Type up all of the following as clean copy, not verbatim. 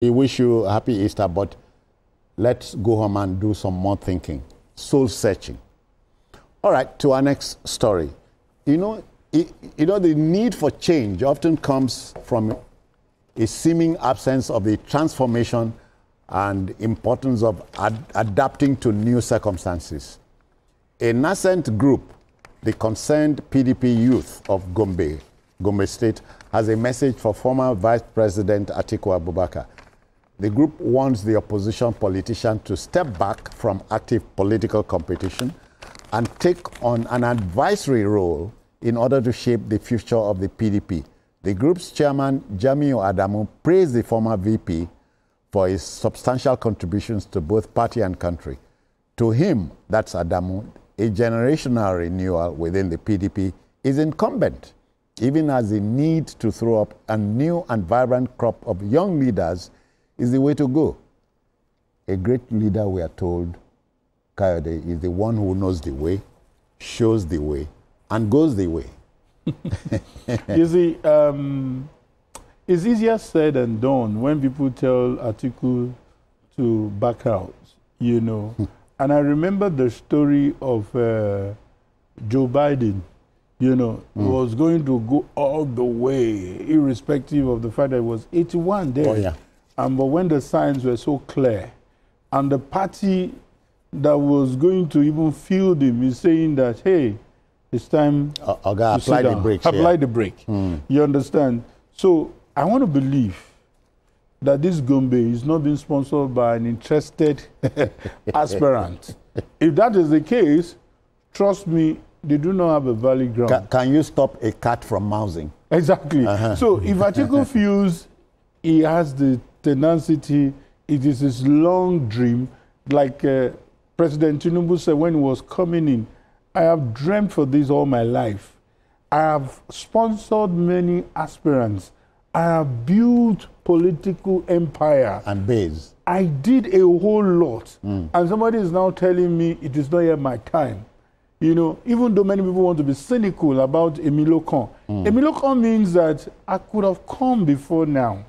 We wish you a happy Easter, but let's go home and do some more thinking, soul searching. All right, to our next story. You know, the need for change often comes from a seeming absence of the transformation and importance of adapting to new circumstances. A nascent group, the Concerned PDP Youth of Gombe State, has a message for former Vice President Atiku Abubakar. The group wants the opposition politician to step back from active political competition and take on an advisory role in order to shape the future of the PDP. The group's chairman, Jamiu Adamu, praised the former VP for his substantial contributions to both party and country. To him, that's Adamu, a generational renewal within the PDP is incumbent, even as the need to throw up a new and vibrant crop of young leaders is the way to go. A great leader, we are told, Kayode, is the one who knows the way, shows the way, and goes the way. You see, it's easier said than done when people tell Atiku to back out, you know. And I remember the story of Joe Biden, you know, was going to go all the way, irrespective of the fact that it was 81 there. Oh, yeah. But when the signs were so clear, and the party that was going to even field him is saying that, hey, it's time to apply the brakes. Apply the brake. You understand? So I want to believe that this Gombe is not being sponsored by an interested aspirant. If that is the case, trust me, they do not have a valid ground. Can you stop a cat from mousing? Exactly. So if Atiku feels he has the tenacity, it is his long dream, like President Tinubu said when he was coming in, I have dreamt for this all my life. I have sponsored many aspirants. I have built political empire. And base. I did a whole lot. And somebody is now telling me it is not yet my time. You know, even though many people want to be cynical about Emilio Khan. Emilio Khan means that I could have come before now.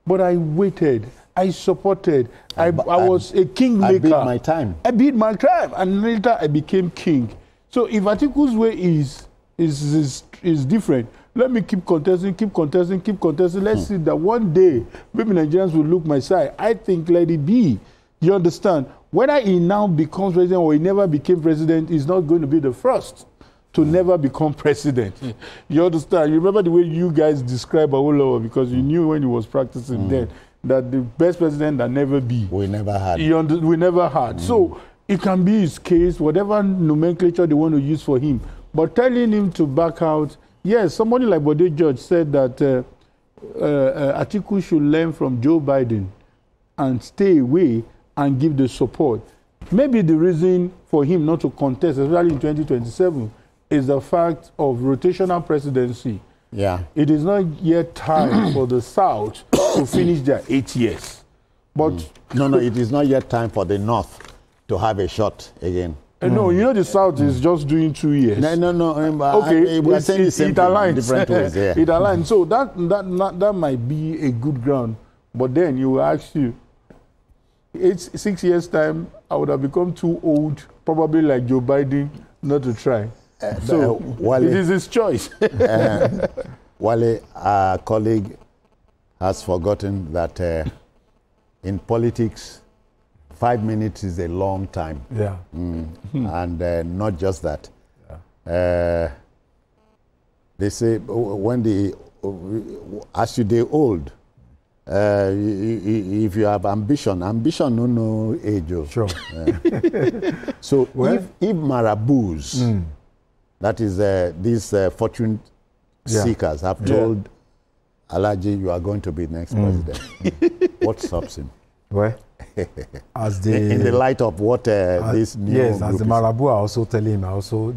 But I waited. I supported. I was a kingmaker. I beat my time. I beat my time. And later I became king. So if Atiku's way is different, let me keep contesting. Let's see that one day, maybe Nigerians will look my side. I think let it be. You understand? Whether he now becomes president or he never became president, he's not going to be the first to never become president. You understand? You remember the way you guys describe Awolowo, because you knew when he was practicing then that the best president that never be. We never had. We never had. So it can be his case, whatever nomenclature they want to use for him. But telling him to back out, yes, somebody like Bode George said that Atiku should learn from Joe Biden and stay away and give the support. Maybe the reason for him not to contest, especially in 2027, is the fact of rotational presidency. Yeah. It is not yet time for the South to finish their 8 years. But No, it is not yet time for the North to have a shot again. No, you know the South is just doing 2 years. No. Okay, we are saying the same it thing in aligns. different ways. Yeah. It aligns. So that might be a good ground. But then you will ask you, 6 years' time, I would have become too old, probably like Joe Biden, not to try. So Wale, it is his choice. Wale, our colleague, has forgotten that in politics, 5 minutes is a long time. Yeah. And not just that. Yeah. They say when as you get old, if you have ambition no age. Sure. So if marabouts, that is these fortune seekers have told Alhaji, you are going to be next president, what stops him? Well, as in the light of what this new yes, as group the Marabu are also telling him,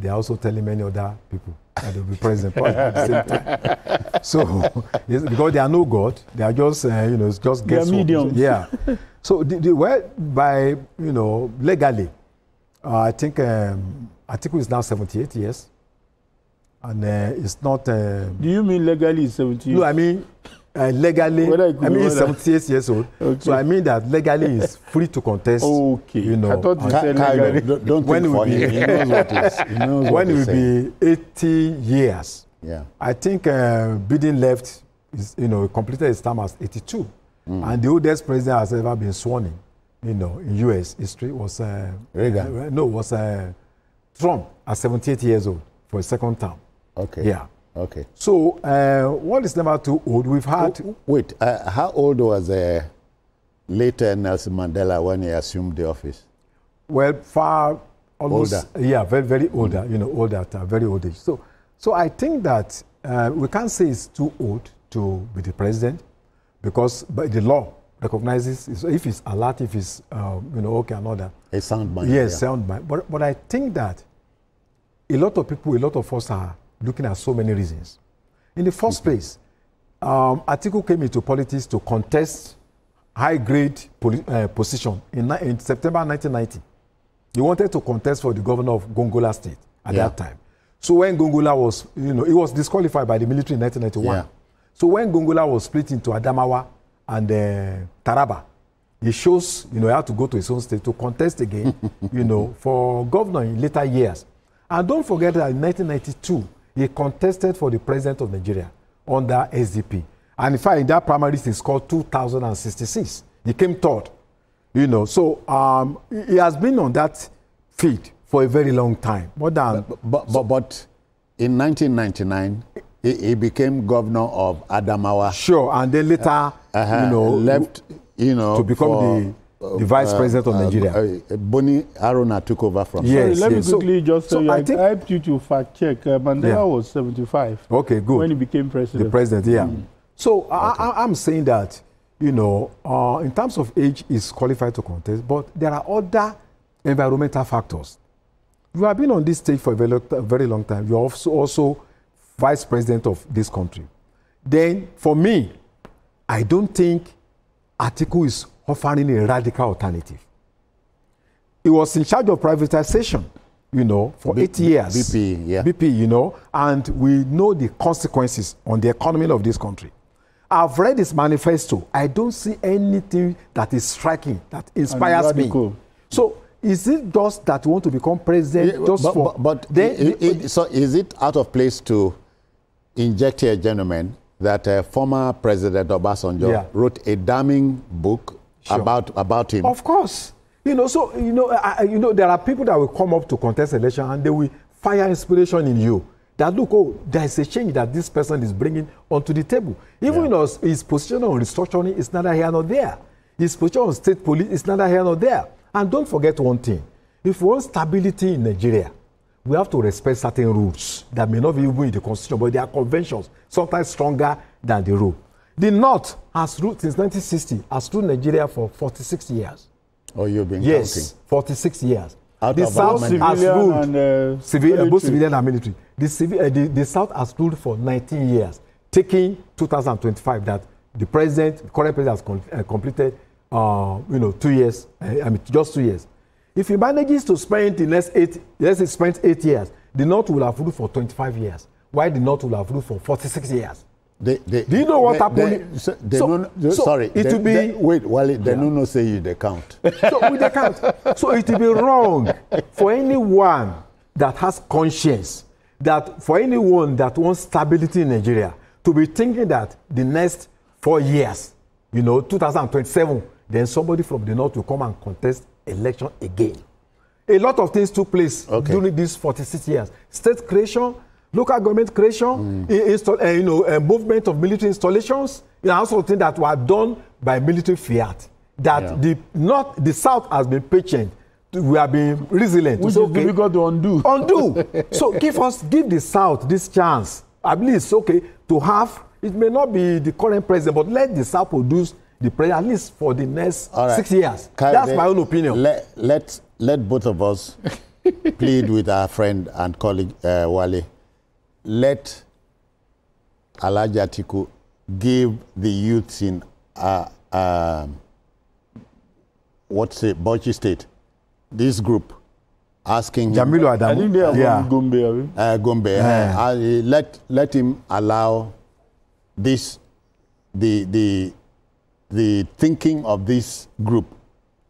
they are also telling many other people that they'll be president at the same time. So, yes, because they are no God, they are just it's just they are mediums. Yeah. So by legally, I think Atiku is now 78 years, and it's not. Do you mean legally 78? No, I mean legally, I mean, he's 78 years old. Okay. So I mean that legally he's free to contest. Okay. You know, I thought you said legally. Don't think for him. He knows what it is. He knows when it will be 80 years. Yeah. I think Biden left, completed his term as 82. And the oldest president has ever been sworn in U.S. history was Reagan. Was Trump at 78 years old for a second term. Okay. Yeah. Okay. So one is never too old. We've had. Wait, how old was later Nelson Mandela when he assumed the office? Well, far almost older. Yeah, very very older. Older at a very old age. So I think that we can't say it's too old to be the president, because the law recognizes if it's alert, if it's okay, another. A sound mind. Yes, sound mind. But I think that a lot of people, a lot of us are looking at so many reasons. In the first place, Atiku came into politics to contest high-grade position in September 1990. He wanted to contest for the governor of Gongola State at that time. So when Gongola was, he was disqualified by the military in 1991. Yeah. So when Gongola was split into Adamawa and Taraba, he chose, he had to go to his own state to contest again, for governor in later years. And don't forget that in 1992, he contested for the president of Nigeria under SDP. And in fact, in that primary, he scored 2,066. He came third, So he has been on that field for a very long time. More than but in 1999, he became governor of Adamawa. Sure, and then later, left, to become the vice president of Nigeria. Boni Haruna took over from. Yes. Sorry, let me quickly just say, I helped you to fact check. Mandela was 75. Okay, good. When he became president. The president, yeah. So I'm saying that, in terms of age, is qualified to contest, but there are other environmental factors. You have been on this stage for a very long time. You're also vice president of this country. Then, for me, I don't think Atiku is offering a radical alternative. He was in charge of privatization, for 8 years. BP, yeah. BP, and we know the consequences on the economy of this country. I've read his manifesto. I don't see anything that is striking, that inspires me. So, is it just that you want to become president so is it out of place to inject here, gentlemen, that former President Obasanjo wrote a damning book about him? Of course. There are people that will come up to contest election and they will fire inspiration in you. That look, there is a change that this person is bringing onto the table. Even his position on restructuring is neither here nor there. His position on state police is neither here nor there. And don't forget one thing. If we want stability in Nigeria, we have to respect certain rules that may not be even in the constitution, but they are conventions, sometimes stronger than the rule. The North has ruled since 1960, has ruled Nigeria for 46 years. Oh, you've been counting? 46 years. The South has ruled both civilian and military. The South has ruled for 19 years, taking 2025 that the current president has completed 2 years, just 2 years. If he manages to spend the next 8 years, the North will have ruled for 25 years, while the North will have ruled for 46 years. Do you know what happened? Sorry, it will be... Wait, Wale, they don't know say you they count. So with the count. So it will be wrong for anyone that has conscience, that for anyone that wants stability in Nigeria, to be thinking that the next 4 years, 2027, then somebody from the North will come and contest election again. A lot of things took place during these 46 years. State creation, local government creation, movement of military installations, also things that were done by military fiat. That the South has been patient. We have been resilient. Which is difficult to undo. So give the South this chance. I believe it's okay to have. It may not be the current president, but let the South produce the president at least for the next 6 years. That's my own opinion. Let both of us plead with our friend and colleague Wale. Let Alhaji Atiku give the youths in Bauchi State, this group, asking him. Jamilu Adamu. I think they are from Gombe. Gombe. Let him allow this the thinking of this group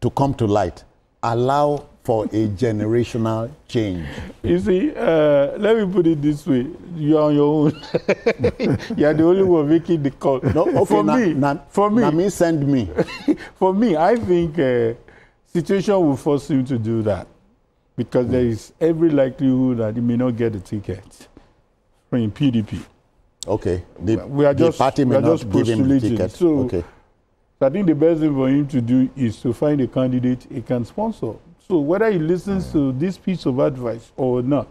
to come to light allow for a generational change? You see, let me put it this way. You are on your own. You are the only one making the call. No, okay, for me, send me. For me, I think situation will force him to do that because there is every likelihood that he may not get the ticket from PDP. Okay, the party may not give him the ticket. So, okay. I think the best thing for him to do is to find a candidate he can sponsor. So whether he listens to this piece of advice or not.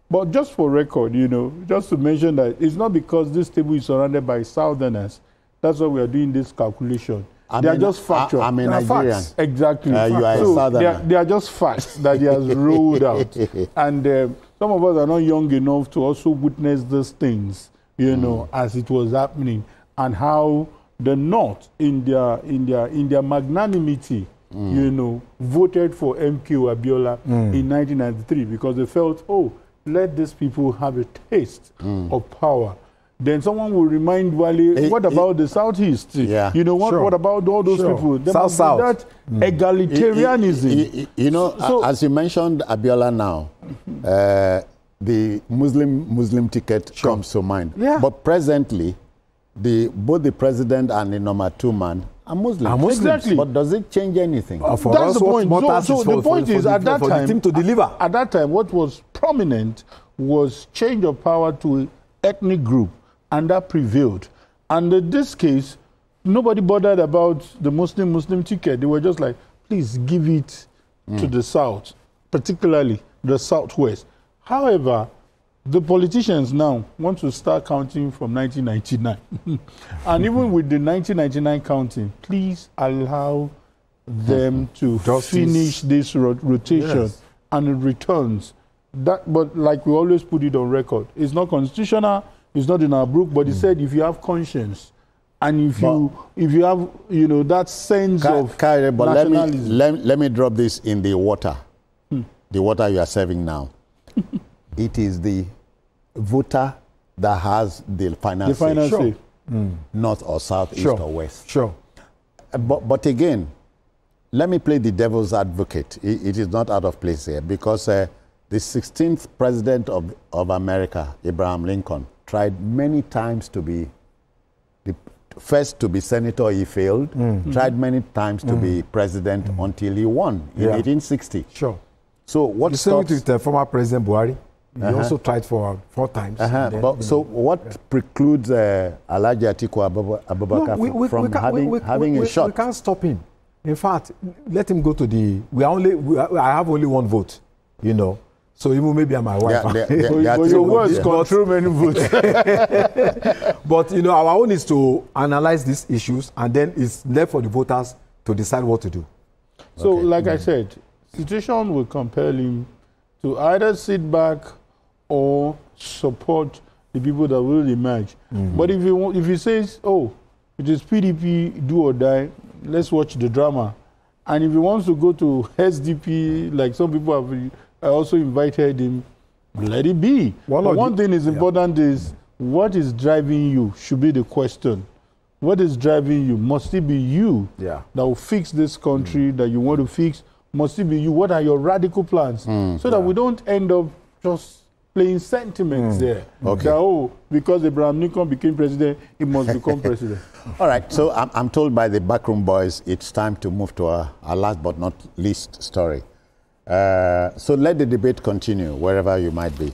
But just for record, you know, just to mention that it's not because this table is surrounded by Southerners. That's why we are doing this calculation. They are just factual. I'm a Nigerian. Facts. Exactly. You are a Southerner. They are just facts that he has rolled out. And some of us are not young enough to also witness these things, you know, as it was happening, and how the North, in their magnanimity, you know, voted for MK Abiola in 1993 because they felt, oh, let these people have a taste of power. Then someone will remind Wale, what about the Southeast? Yeah. You know, what about all those people? South. That egalitarianism. You know, so, as you mentioned Abiola now, the Muslim ticket comes to mind. Yeah. But presently, both the president and the number 2 man are Muslims. Exactly. But does it change anything? For That's us, the point. So the point is, at that time, the team to deliver. At that time, what was prominent was change of power to ethnic group, and that prevailed. And in this case, nobody bothered about the Muslim ticket. They were just like, please give it to the South, particularly the Southwest. However, the politicians now want to start counting from 1999. And even with the 1999 counting, please allow them to finish this rotation and it returns. But like we always put it on record, it's not constitutional, it's not in our book, but it said if you have conscience and if you have, you know, that sense of nationalism. Let me drop this in the water, the water you are serving now. It is the voter that has the final say. North or south, east or west. Sure. But again, let me play the devil's advocate. It is not out of place here because the 16th president of America, Abraham Lincoln, tried many times to be the first to be senator. He failed. Tried many times to be president until he won in 1860. Sure. So what the same with the former President Buhari. He also tried for 4 times. So what precludes Alhaji Atiku Abubakar from having a shot? We can't stop him. In fact, let him go to the... I have only 1 vote, you know. So even maybe I'm my wife. But your words control many votes. But, you know, our own is to analyze these issues and then it's left for the voters to decide what to do. So, like I said, situation will compel him to either sit back or support the people that will emerge. But if he says, oh, it is PDP, do or die, let's watch the drama. And if he wants to go to SDP, like some people have also invited him, let it be. One thing is important is what is driving you should be the question. What is driving you? Must it be you that will fix this country that you want to fix? Must it be you? What are your radical plans? So that we don't end up just playing sentiments there. Okay. That, oh, because Abraham Lincoln became president, he must become president. All right. So I'm told by the backroom boys it's time to move to our last but not least story. So let the debate continue wherever you might be.